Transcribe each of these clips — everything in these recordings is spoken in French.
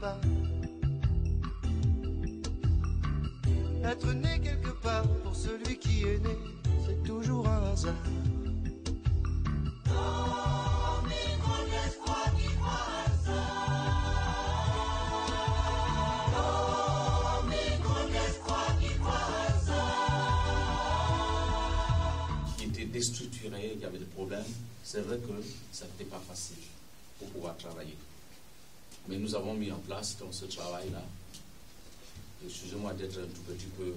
pas. Être né quelque part, pour celui qui est né, c'est toujours un hasard. Déstructuré, il y avait des problèmes, c'est vrai que ça n'était pas facile pour pouvoir travailler. Mais nous avons mis en place dans ce travail-là, excusez-moi d'être un tout petit peu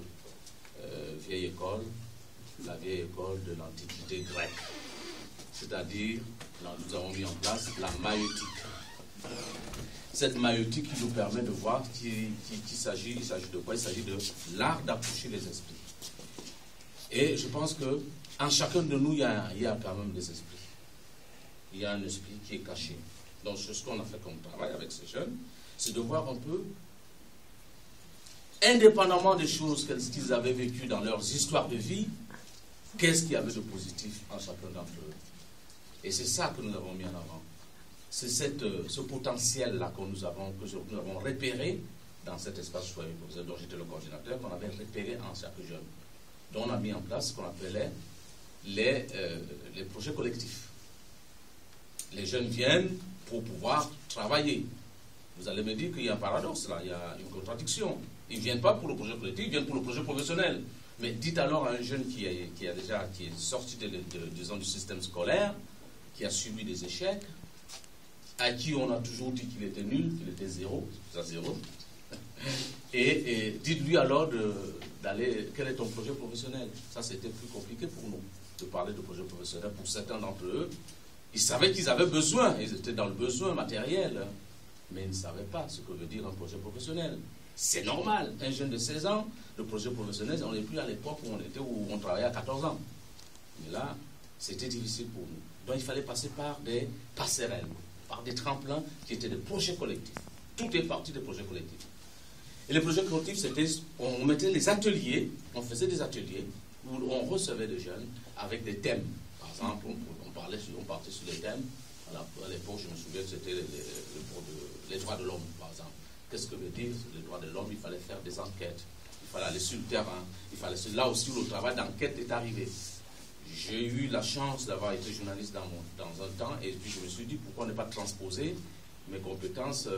vieille école, la vieille école de l'Antiquité grecque. C'est-à-dire, nous avons mis en place la maïeutique. Cette maïeutique qui nous permet de voir qu'il s'agit de quoi? Il s'agit de l'art d'accoucher les esprits. Et je pense que en chacun de nous, il y a quand même des esprits. Il y a un esprit qui est caché. Donc, ce qu'on a fait comme travail avec ces jeunes, c'est de voir un peu, indépendamment des choses qu'ils avaient vécues dans leurs histoires de vie, qu'est-ce qu'il y avait de positif en chacun d'entre eux. Et c'est ça que nous avons mis en avant. C'est ce potentiel-là que nous avons repéré dans cet espace choyé, dont j'étais le coordinateur, qu'on avait repéré en chaque jeune. Donc, on a mis en place ce qu'on appelait les projets collectifs. Les jeunes viennent pour pouvoir travailler. Vous allez me dire qu'il y a un paradoxe là, il y a une contradiction. Ils ne viennent pas pour le projet collectif, ils viennent pour le projet professionnel. Mais dites alors à un jeune qui est sorti disons, du système scolaire, qui a subi des échecs, à qui on a toujours dit qu'il était nul, qu'il était zéro, et dites-lui alors d'aller, quel est ton projet professionnel? Ça, c'était plus compliqué pour nous, de parler de projet professionnel. Pour certains d'entre eux, ils savaient qu'ils avaient besoin, ils étaient dans le besoin matériel, mais ils ne savaient pas ce que veut dire un projet professionnel. C'est normal, un jeune de 16 ans, le projet professionnel, on n'est plus à l'époque où on travaillait à 14 ans. Mais là, c'était difficile pour nous. Donc il fallait passer par des passerelles, par des tremplins qui étaient des projets collectifs. Tout est parti des projets collectifs. Et les projets collectifs, c'était, on mettait les ateliers, on faisait des ateliers où on recevait des jeunes avec des thèmes. Par exemple, on partait sur les thèmes. À l'époque, je me souviens que c'était les droits de l'homme, par exemple. Qu'est-ce que veut dire les droits de l'homme? Il fallait faire des enquêtes. Il fallait aller sur le terrain. Là aussi, le travail d'enquête est arrivé. J'ai eu la chance d'avoir été journaliste dans un temps, et puis je me suis dit, pourquoi ne pas transposer mes compétences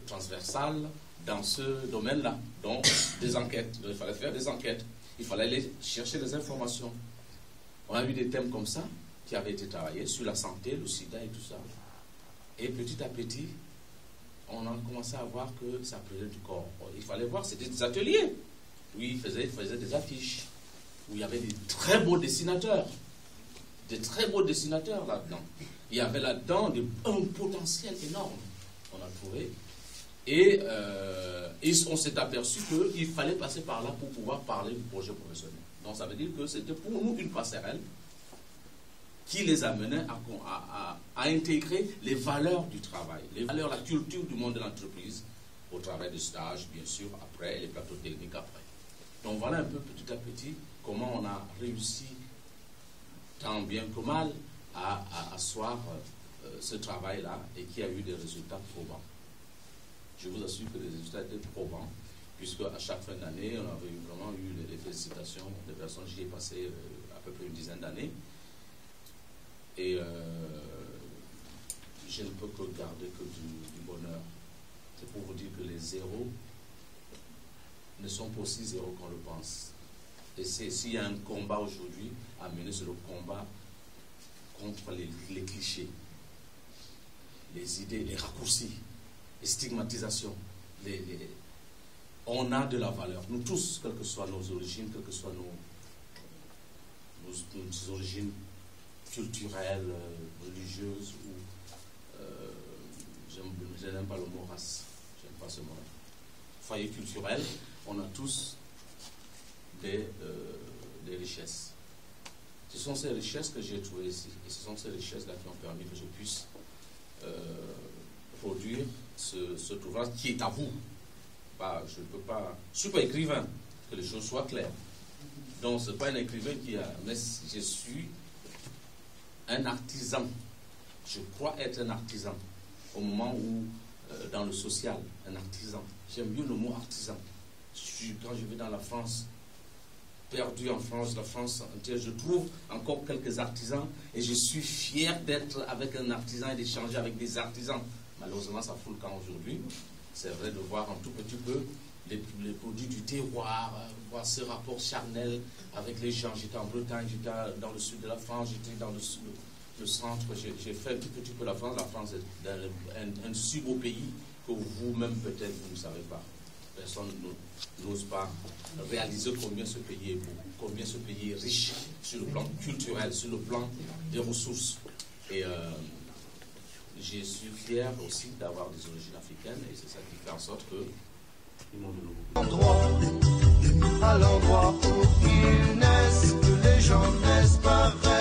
transversales dans ce domaine-là? Donc, des enquêtes. Donc, il fallait faire des enquêtes. Il fallait aller chercher des informations. On a eu des thèmes comme ça qui avaient été travaillés sur la santé, le sida et tout ça. Et petit à petit, on a commencé à voir que ça prenait du corps. Il fallait voir, c'était des ateliers. Oui, ils faisaient des affiches, où il y avait des très beaux dessinateurs. Des très beaux dessinateurs là-dedans. Il y avait là-dedans un potentiel énorme, on a trouvé. Et on s'est aperçu qu'il fallait passer par là pour pouvoir parler du projet professionnel. Donc ça veut dire que c'était pour nous une passerelle qui les amenait à intégrer les valeurs du travail, les valeurs, la culture du monde de l'entreprise, au travail de stage, bien sûr, après, et les plateaux techniques après. Donc voilà un peu petit à petit comment on a réussi, tant bien que mal, à asseoir ce travail-là et qui a eu des résultats probants. Je vous assure que les résultats étaient probants, puisque à chaque fin d'année, on avait vraiment eu les félicitations des personnes. J'y ai passé à peu près une dizaine d'années. Et je ne peux que garder que du bonheur. C'est pour vous dire que les zéros ne sont pas aussi zéros qu'on le pense. Et s'il y a un combat aujourd'hui à mener, c'est le combat contre les clichés, les idées, les raccourcis, les stigmatisations. On a de la valeur. Nous tous, quelles que soient nos origines, quelles que soient nos origines culturelles, religieuses, ou je n'aime pas le mot race, j'aime pas ce mot. Foyer culturel, on a tous des richesses. Ce sont ces richesses que j'ai trouvées ici, et ce sont ces richesses-là qui ont permis que je puisse produire cet ouvrage qui est à vous. Je ne peux pas. Je ne suis pas écrivain, que les choses soient claires. Donc, ce n'est pas un écrivain qui a. Mais je suis un artisan. Je crois être un artisan. Au moment où dans le social, un artisan. J'aime bien le mot artisan. Quand je vais dans la France, perdu en France, la France entière, je trouve encore quelques artisans et je suis fier d'être avec un artisan et d'échanger avec des artisans. Malheureusement, ça fout le camp aujourd'hui. C'est vrai de voir un tout petit peu les produits du terroir, voir ce rapport charnel avec les gens. J'étais en Bretagne, j'étais dans le sud de la France, j'étais dans le centre. J'ai fait un tout petit peu la France. La France est un si beau pays que vous-même peut-être vous ne savez pas. Personne n'ose pas réaliser combien ce pays est beau, combien ce pays est riche sur le plan culturel, sur le plan des ressources. Et je suis fier aussi d'avoir des origines africaines et c'est ça qui fait en sorte que ils m'ont de nouveau. À l'endroit où ils naissent, que les gens naissent pareil.